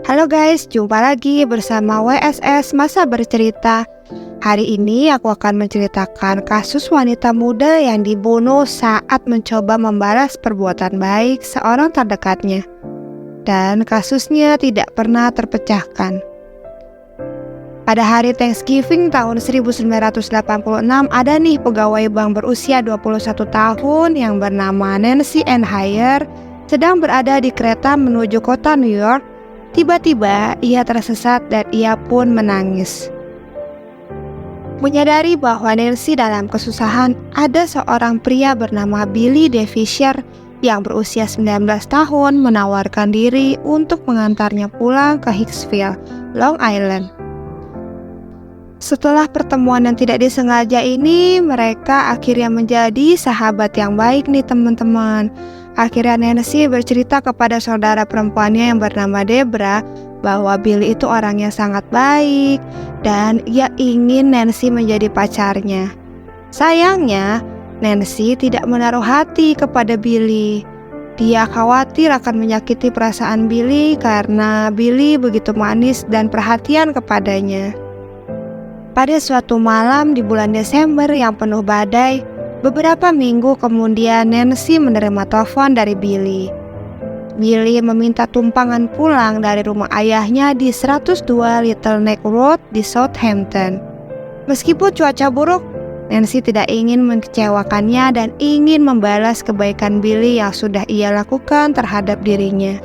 Halo guys, jumpa lagi bersama WSS Masa Bercerita. Hari ini aku akan menceritakan kasus wanita muda yang dibunuh saat mencoba membalas perbuatan baik seorang terdekatnya. Dan kasusnya tidak pernah terpecahkan. Pada hari Thanksgiving tahun 1986 ada nih pegawai bank berusia 21 tahun yang bernama Nancy Ann Heyer sedang berada di kereta menuju kota New York. Tiba-tiba ia tersesat dan ia pun menangis. Menyadari bahwa Nancy dalam kesusahan, ada seorang pria bernama Billy Devishire yang berusia 19 tahun menawarkan diri untuk mengantarnya pulang ke Hicksville, Long Island. Setelah pertemuan yang tidak disengaja ini, mereka akhirnya menjadi sahabat yang baik nih teman-teman. Akhirnya Nancy bercerita kepada saudara perempuannya yang bernama Debra bahwa Billy itu orang yang sangat baik dan ia ingin Nancy menjadi pacarnya. Sayangnya, Nancy tidak menaruh hati kepada Billy. Dia khawatir akan menyakiti perasaan Billy karena Billy begitu manis dan perhatian kepadanya. Pada suatu malam di bulan Desember yang penuh badai, beberapa minggu kemudian Nancy menerima telepon dari Billy. Billy meminta tumpangan pulang dari rumah ayahnya di 102 Little Neck Road di Southampton. Meskipun cuaca buruk, Nancy tidak ingin mengecewakannya dan ingin membalas kebaikan Billy yang sudah ia lakukan terhadap dirinya.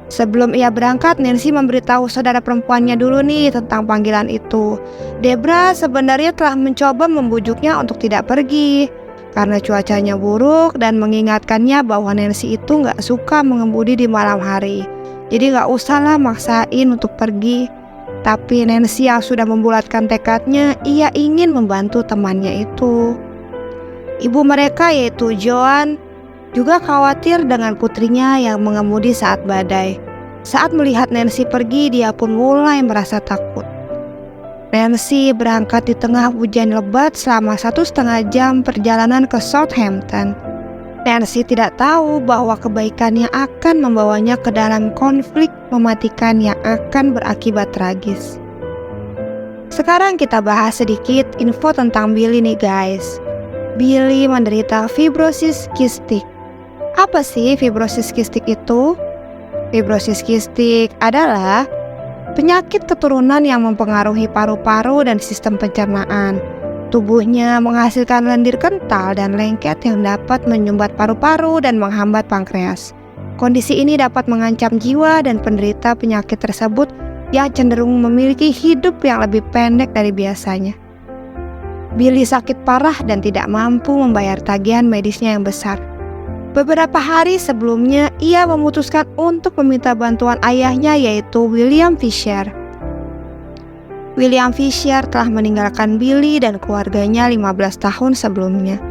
Sebelum ia berangkat, Nancy memberitahu saudara perempuannya dulu nih tentang panggilan itu. Debra sebenarnya telah mencoba membujuknya untuk tidak pergi karena cuacanya buruk dan mengingatkannya bahwa Nancy itu gak suka mengemudi di malam hari. Jadi gak usahlah maksain untuk pergi. Tapi Nancy yang sudah membulatkan tekadnya, ia ingin membantu temannya itu. Ibu mereka yaitu Joan juga khawatir dengan putrinya yang mengemudi saat badai. Saat melihat Nancy pergi, dia pun mulai merasa takut. Nancy berangkat di tengah hujan lebat selama 1,5 jam perjalanan ke Southampton. Nancy tidak tahu bahwa kebaikannya akan membawanya ke dalam konflik mematikan yang akan berakibat tragis. Sekarang kita bahas sedikit info tentang Billy nih guys. Billy menderita fibrosis kistik. Apa sih fibrosis kistik itu? Fibrosis kistik adalah penyakit keturunan yang mempengaruhi paru-paru dan sistem pencernaan. Tubuhnya menghasilkan lendir kental dan lengket yang dapat menyumbat paru-paru dan menghambat pankreas. Kondisi ini dapat mengancam jiwa dan penderita penyakit tersebut yang cenderung memiliki hidup yang lebih pendek dari biasanya. Billy sakit parah dan tidak mampu membayar tagihan medisnya yang besar. Beberapa hari sebelumnya, ia memutuskan untuk meminta bantuan ayahnya yaitu William Fisher. William Fisher telah meninggalkan Billy dan keluarganya 15 tahun sebelumnya.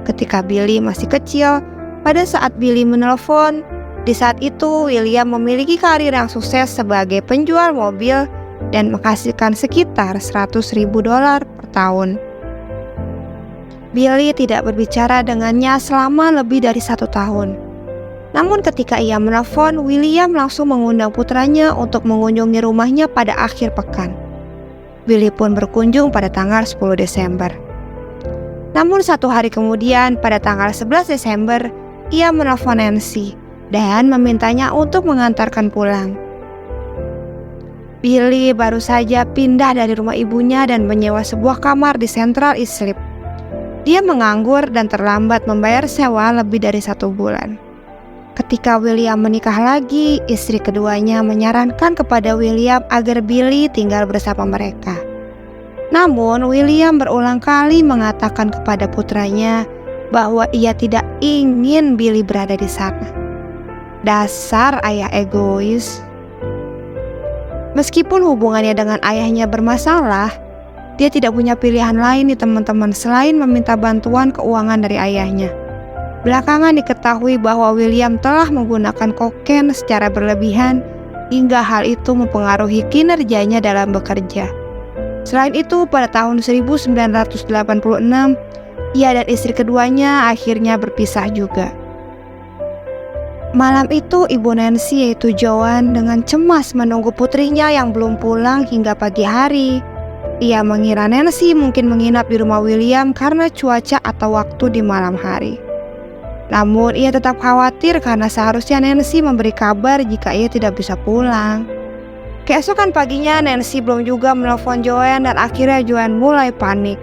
Ketika Billy masih kecil, pada saat Billy menelpon, di saat itu William memiliki karir yang sukses sebagai penjual mobil dan menghasilkan sekitar $100.000 per tahun. Billy tidak berbicara dengannya selama lebih dari 1 tahun. Namun ketika ia menelpon, William langsung mengundang putranya untuk mengunjungi rumahnya pada akhir pekan. Billy pun berkunjung pada tanggal 10 Desember. Namun 1 hari kemudian, pada tanggal 11 Desember, ia menelpon Nancy dan memintanya untuk mengantarkan pulang. Billy baru saja pindah dari rumah ibunya dan menyewa sebuah kamar di Central Islip. Dia menganggur dan terlambat membayar sewa lebih dari 1 bulan. Ketika William menikah lagi, istri keduanya menyarankan kepada William agar Billy tinggal bersama mereka. Namun, William berulang kali mengatakan kepada putranya bahwa ia tidak ingin Billy berada di sana. Dasar ayah egois. Meskipun hubungannya dengan ayahnya bermasalah, dia tidak punya pilihan lain nih teman-teman selain meminta bantuan keuangan dari ayahnya. Belakangan diketahui bahwa William telah menggunakan kokain secara berlebihan hingga hal itu mempengaruhi kinerjanya dalam bekerja. Selain itu, pada tahun 1986, ia dan istri keduanya akhirnya berpisah juga. Malam itu ibu Nancy yaitu Joan dengan cemas menunggu putrinya yang belum pulang hingga pagi hari. Ia mengira Nancy mungkin menginap di rumah William karena cuaca atau waktu di malam hari. Namun ia tetap khawatir karena seharusnya Nancy memberi kabar jika ia tidak bisa pulang. Keesokan paginya Nancy belum juga menelpon Joan dan akhirnya Joan mulai panik.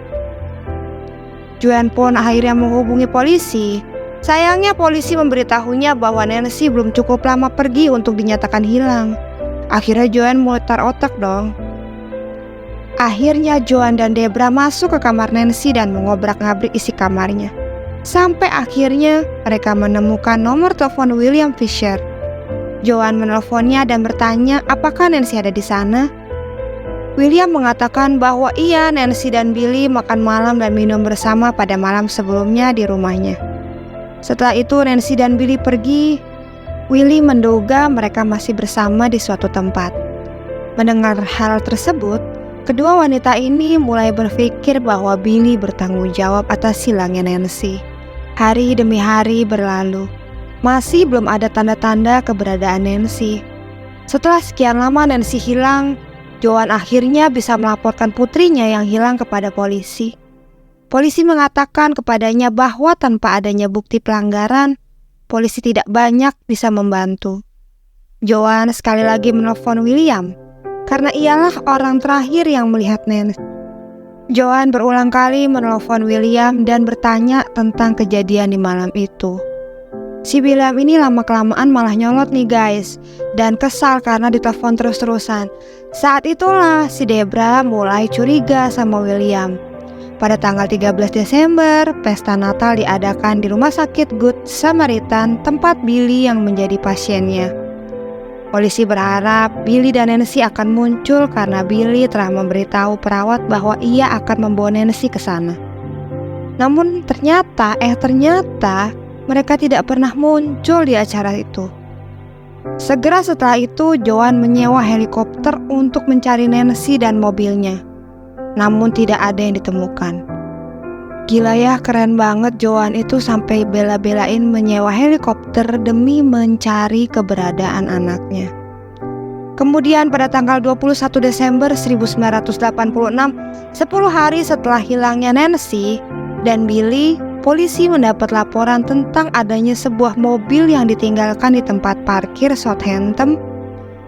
Joan pun akhirnya menghubungi polisi. Sayangnya polisi memberitahunya bahwa Nancy belum cukup lama pergi untuk dinyatakan hilang. Akhirnya Joan mutar otak dong. Akhirnya Joan dan Debra masuk ke kamar Nancy dan mengobrak-ngabrik isi kamarnya. Sampai akhirnya mereka menemukan nomor telepon William Fisher. Joan menelponnya dan bertanya apakah Nancy ada di sana. William mengatakan bahwa ia, Nancy dan Billy makan malam dan minum bersama pada malam sebelumnya di rumahnya. Setelah itu Nancy dan Billy pergi. Willy menduga mereka masih bersama di suatu tempat. Mendengar hal tersebut, kedua wanita ini mulai berpikir bahwa Billy bertanggung jawab atas hilangnya Nancy. Hari demi hari berlalu. Masih belum ada tanda-tanda keberadaan Nancy. Setelah sekian lama Nancy hilang, Joan akhirnya bisa melaporkan putrinya yang hilang kepada polisi. Polisi mengatakan kepadanya bahwa tanpa adanya bukti pelanggaran, polisi tidak banyak bisa membantu. Joan sekali lagi menelpon William, karena ialah orang terakhir yang melihat Nancy. Joan berulang kali menelpon William dan bertanya tentang kejadian di malam itu. Si William ini lama-kelamaan malah nyolot nih guys, dan kesal karena ditelepon terus-terusan. Saat itulah si Debra mulai curiga sama William. Pada tanggal 13 Desember, pesta Natal diadakan di rumah sakit Good Samaritan tempat Billy yang menjadi pasiennya. Polisi berharap Billy dan Nancy akan muncul karena Billy telah memberitahu perawat bahwa ia akan membawa Nancy ke sana. Namun ternyata mereka tidak pernah muncul di acara itu. Segera setelah itu, Joan menyewa helikopter untuk mencari Nancy dan mobilnya. Namun tidak ada yang ditemukan. Gila ya, keren banget Joan itu sampai bela-belain menyewa helikopter demi mencari keberadaan anaknya. Kemudian pada tanggal 21 Desember 1986, 10 hari setelah hilangnya Nancy dan Billy, polisi mendapat laporan tentang adanya sebuah mobil yang ditinggalkan di tempat parkir Southampton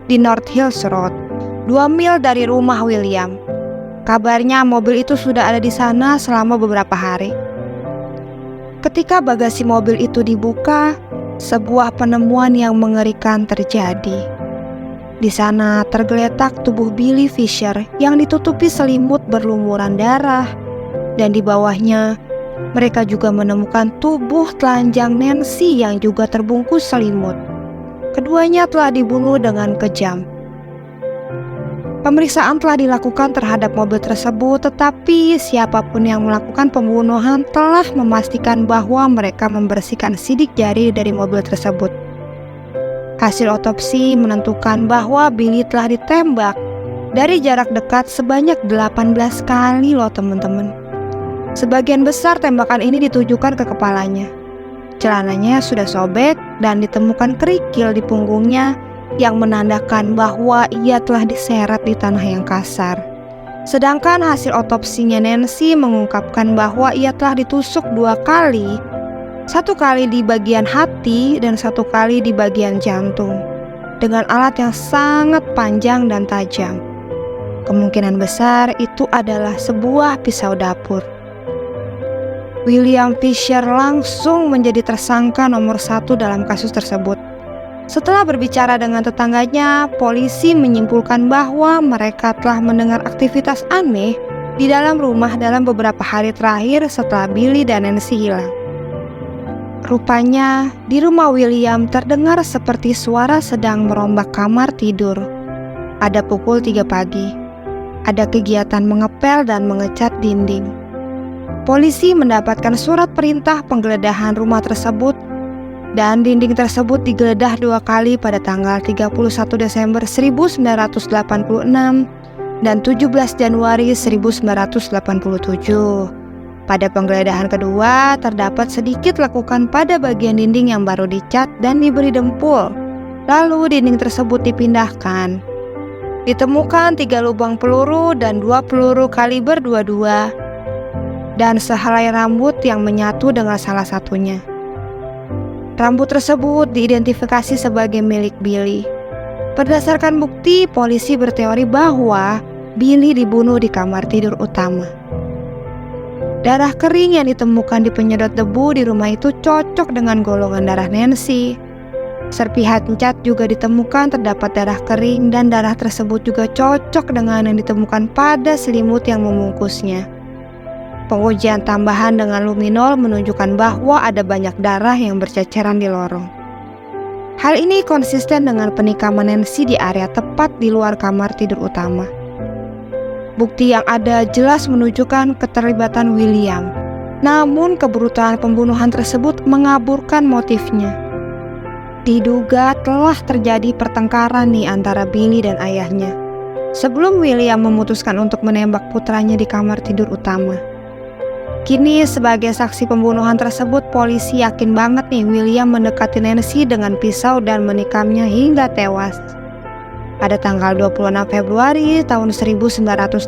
di North Hills Road, 2 mil dari rumah William. Kabarnya mobil itu sudah ada di sana selama beberapa hari. Ketika bagasi mobil itu dibuka, sebuah penemuan yang mengerikan terjadi. Di sana tergeletak tubuh Billy Fisher yang ditutupi selimut berlumuran darah, dan di bawahnya mereka juga menemukan tubuh telanjang Nancy yang juga terbungkus selimut. Keduanya telah dibunuh dengan kejam. Pemeriksaan telah dilakukan terhadap mobil tersebut, tetapi siapapun yang melakukan pembunuhan telah memastikan bahwa mereka membersihkan sidik jari dari mobil tersebut. Hasil otopsi menentukan bahwa Billy telah ditembak dari jarak dekat sebanyak 18 kali loh teman-teman. Sebagian besar tembakan ini ditujukan ke kepalanya. Celananya sudah sobek dan ditemukan kerikil di punggungnya yang menandakan bahwa ia telah diseret di tanah yang kasar. Sedangkan hasil otopsinya Nancy mengungkapkan bahwa ia telah ditusuk 2 kali, 1 kali di bagian hati dan 1 kali di bagian jantung, dengan alat yang sangat panjang dan tajam. Kemungkinan besar itu adalah sebuah pisau dapur. William Fisher langsung menjadi tersangka nomor 1 dalam kasus tersebut. Setelah berbicara dengan tetangganya, polisi menyimpulkan bahwa mereka telah mendengar aktivitas aneh di dalam rumah dalam beberapa hari terakhir setelah Billy dan Nancy hilang. Rupanya, di rumah William terdengar seperti suara sedang merombak kamar tidur. Pada pukul 3 pagi, ada kegiatan mengepel dan mengecat dinding. Polisi mendapatkan surat perintah penggeledahan rumah tersebut dan dinding tersebut digeledah 2 kali pada tanggal 31 Desember 1986 dan 17 Januari 1987. Pada penggeledahan kedua, terdapat sedikit lekukan pada bagian dinding yang baru dicat dan diberi dempul. Lalu dinding tersebut dipindahkan. Ditemukan 3 lubang peluru dan 2 peluru kaliber 22 dan sehelai rambut yang menyatu dengan salah satunya. Rambut tersebut diidentifikasi sebagai milik Billy. Berdasarkan bukti, polisi berteori bahwa Billy dibunuh di kamar tidur utama. Darah kering yang ditemukan di penyedot debu di rumah itu cocok dengan golongan darah Nancy. Serpihan cat juga ditemukan terdapat darah kering dan darah tersebut juga cocok dengan yang ditemukan pada selimut yang membungkusnya. Pengujian tambahan dengan luminol menunjukkan bahwa ada banyak darah yang berceceran di lorong. Hal ini konsisten dengan penikaman Nancy di area tepat di luar kamar tidur utama. Bukti yang ada jelas menunjukkan keterlibatan William. Namun kebrutalan pembunuhan tersebut mengaburkan motifnya. Diduga telah terjadi pertengkaran nih antara Billy dan ayahnya sebelum William memutuskan untuk menembak putranya di kamar tidur utama. Kini sebagai saksi pembunuhan tersebut, polisi yakin banget nih William mendekati Nancy dengan pisau dan menikamnya hingga tewas. Pada tanggal 26 Februari tahun 1987,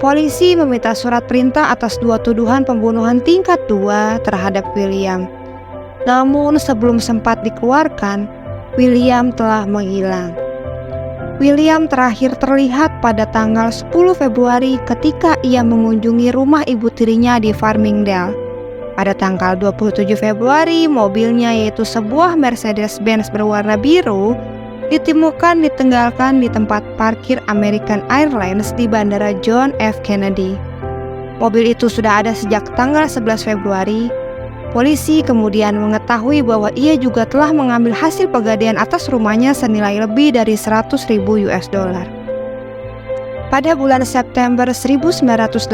polisi meminta surat perintah atas 2 tuduhan pembunuhan tingkat 2 terhadap William. Namun sebelum sempat dikeluarkan, William telah menghilang. William terakhir terlihat pada tanggal 10 Februari ketika ia mengunjungi rumah ibu tirinya di Farmingdale. Pada tanggal 27 Februari, mobilnya yaitu sebuah Mercedes-Benz berwarna biru ditemukan ditinggalkan di tempat parkir American Airlines di Bandara John F. Kennedy. Mobil itu sudah ada sejak tanggal 11 Februari. Polisi kemudian mengetahui bahwa ia juga telah mengambil hasil pegadaian atas rumahnya senilai lebih dari 100.000 US dollar. Pada bulan September 1987,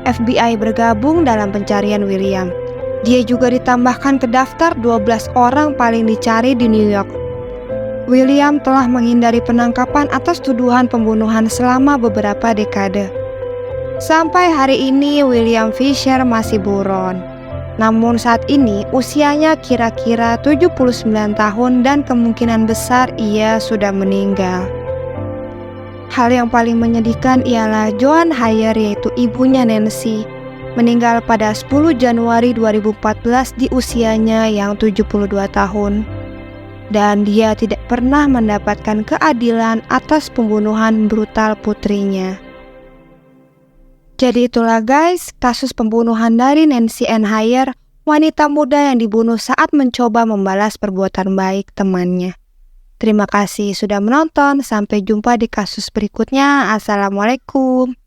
FBI bergabung dalam pencarian William. Dia juga ditambahkan ke daftar 12 orang paling dicari di New York. William telah menghindari penangkapan atas tuduhan pembunuhan selama beberapa dekade. Sampai hari ini William Fisher masih buron. Namun saat ini usianya kira-kira 79 tahun dan kemungkinan besar ia sudah meninggal. Hal yang paling menyedihkan ialah Joan Hayer, yaitu ibunya Nancy, meninggal pada 10 Januari 2014 di usianya yang 72 tahun. Dan dia tidak pernah mendapatkan keadilan atas pembunuhan brutal putrinya. Jadi itulah guys, kasus pembunuhan dari Nancy Ann Hayer, wanita muda yang dibunuh saat mencoba membalas perbuatan baik temannya. Terima kasih sudah menonton, sampai jumpa di kasus berikutnya. Assalamualaikum.